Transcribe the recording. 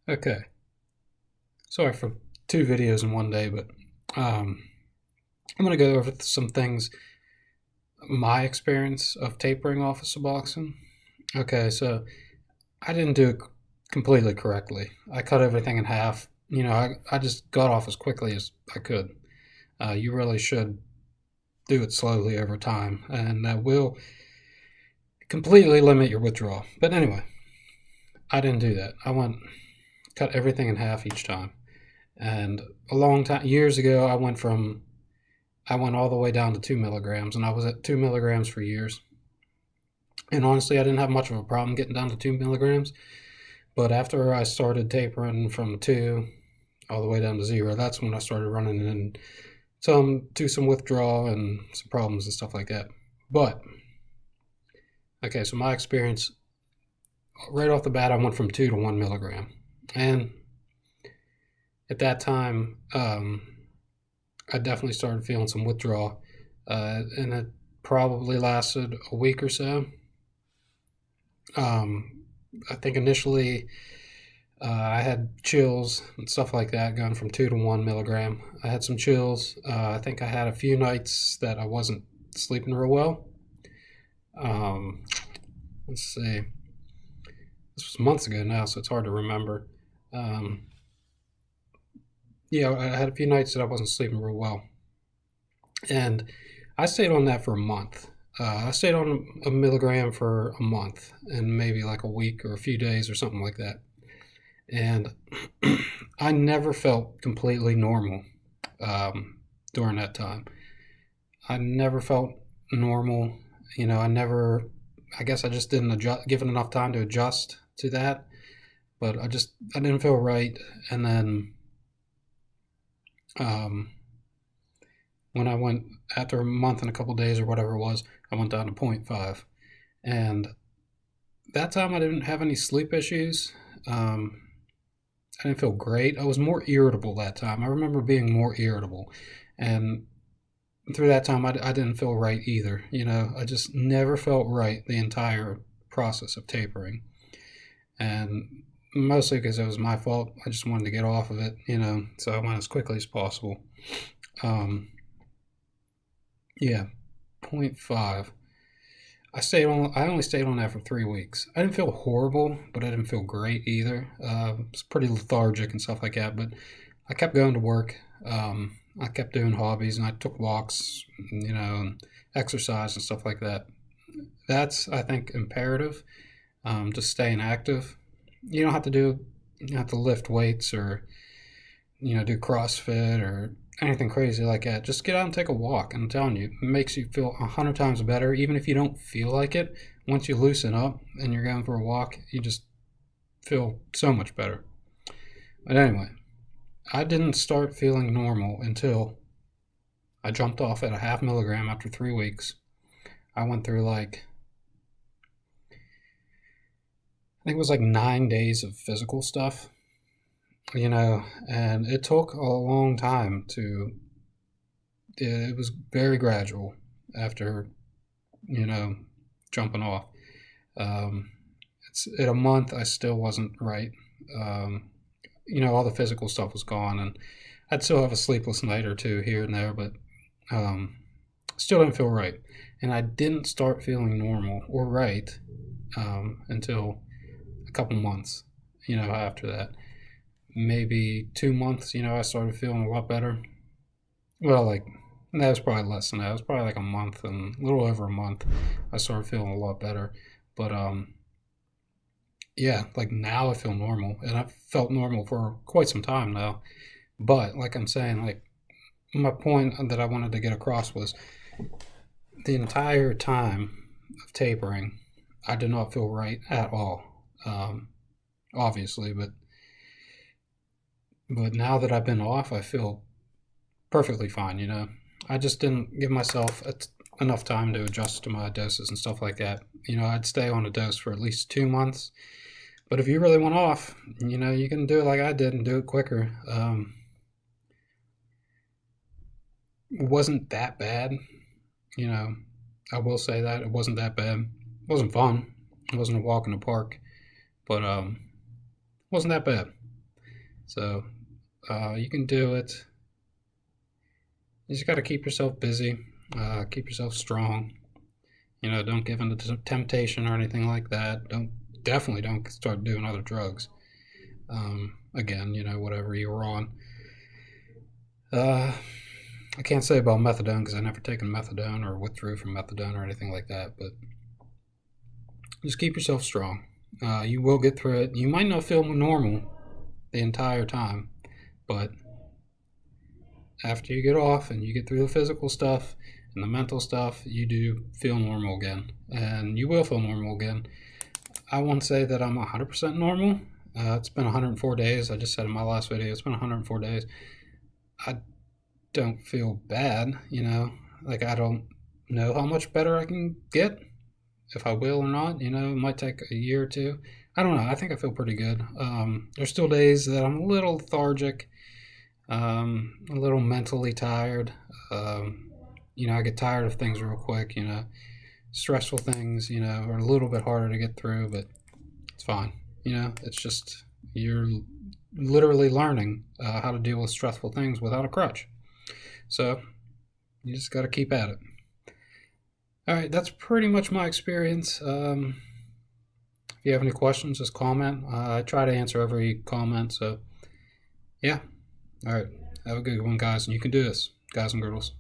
Okay, sorry for two videos in one day, but um, I'm going to go over some things, my experience of tapering off of Suboxone. Okay, so I didn't do it completely correctly. I cut everything in half. I just got off as quickly as I could. You really should do it slowly over time, and that will completely limit your withdrawal. But anyway, I didn't do that. Cut everything in half each time. And a long time, years ago, I went all the way down to 2 milligrams, and I was at 2 milligrams for years. And honestly, I didn't have much of a problem getting down to 2 milligrams. But after I started tapering from two all the way down to zero, that's when I started running into some withdrawal and some problems and stuff like that. But okay, so my experience right off the bat, I went from 2 to 1 milligram, and at that time, I definitely started feeling some withdrawal, and it probably lasted a week or so. I think initially I had chills and stuff like that going from 2 to 1 milligram. I had some chills. I think I had a few nights that I wasn't sleeping real well. Um, let's see. This was months ago now, so it's hard to remember. Um, yeah, I had a few nights that I wasn't sleeping real well. And I stayed on that for a month. I stayed on a milligram for a month and maybe like a week or a few days or something like that. And I never felt completely normal during that time. I never felt normal. I guess I just didn't give it enough time to adjust to that. But I didn't feel right. And then um, when I went after a month and a couple days or whatever it was, I went down to zero point 0.5. And that time I didn't have any sleep issues. I didn't feel great. I was more irritable that time. I remember being more irritable. And through that time, I didn't feel right either. I just never felt right the entire process of tapering. And mostly because it was my fault. I just wanted to get off of it, so I went as quickly as possible. Um, yeah, zero point 0.5. I only stayed on that for 3 weeks. I didn't feel horrible, but I didn't feel great either. It's pretty lethargic and stuff like that. But I kept going to work. I kept doing hobbies, and I took walks, and exercise and stuff like that. That's, I think, imperative. Just staying active. You don't have to do. You don't have to lift weights or do CrossFit or anything crazy like that. Just get out and take a walk. I'm telling you, it makes you feel 100 times better. Even if you don't feel like it, once you loosen up and you're going for a walk, you just feel so much better. But anyway, I didn't start feeling normal until I jumped off at a half milligram after 3 weeks. I went through I think it was like 9 days of physical stuff, and it took a long time it was very gradual after, you know, jumping off. Um, in a month, I still wasn't right. Um, all the physical stuff was gone, and I'd still have a sleepless night or two here and there, but um, still didn't feel right. And I didn't start feeling normal or right until a couple months, after that. Maybe 2 months, I started feeling a lot better. Well, that was probably less than that. It was probably like a month and a little over a month. I started feeling a lot better. But yeah, like now I feel normal, and I've felt normal for quite some time now. But like I'm saying, like my point that I wanted to get across was the entire time of tapering, I did not feel right at all. Um, Obviously, but now that I've been off, I feel perfectly fine. I just didn't give myself enough time to adjust to my doses and stuff like that. I'd stay on a dose for at least 2 months. But if you really want off, you can do it like I did and do it quicker. It wasn't that bad. You know, I will say that it wasn't that bad. It wasn't fun. It wasn't a walk in the park, but it wasn't that bad. So you can do it. You just got to keep yourself busy, keep yourself strong. You know, don't give in to temptation or anything like that. Definitely don't start doing other drugs. Again, you know, whatever you were on. I can't say about methadone because I never taken methadone or withdrew from methadone or anything like that. But just keep yourself strong. You will get through it. You might not feel normal the entire time, but after you get off and you get through the physical stuff and the mental stuff, you do feel normal again, and you will feel normal again. I won't say that I'm 100% normal. It's been 104 days. I just said in my last video, it's been 104 days. I don't feel bad, you know. Like, I don't know how much better I can get, if I will or not. You know, it might take a year or two. I don't know. I think I feel pretty good. There's still days that I'm a little lethargic, a little mentally tired. You know, I get tired of things real quick, you know. Stressful things, you know, are a little bit harder to get through, but it's fine. You know, it's just you're literally learning how to deal with stressful things without a crutch. So you just got to keep at it. All right, that's pretty much my experience. If you have any questions, just comment. I try to answer every comment. So, yeah. All right. Have a good one, guys. And you can do this, guys and girls.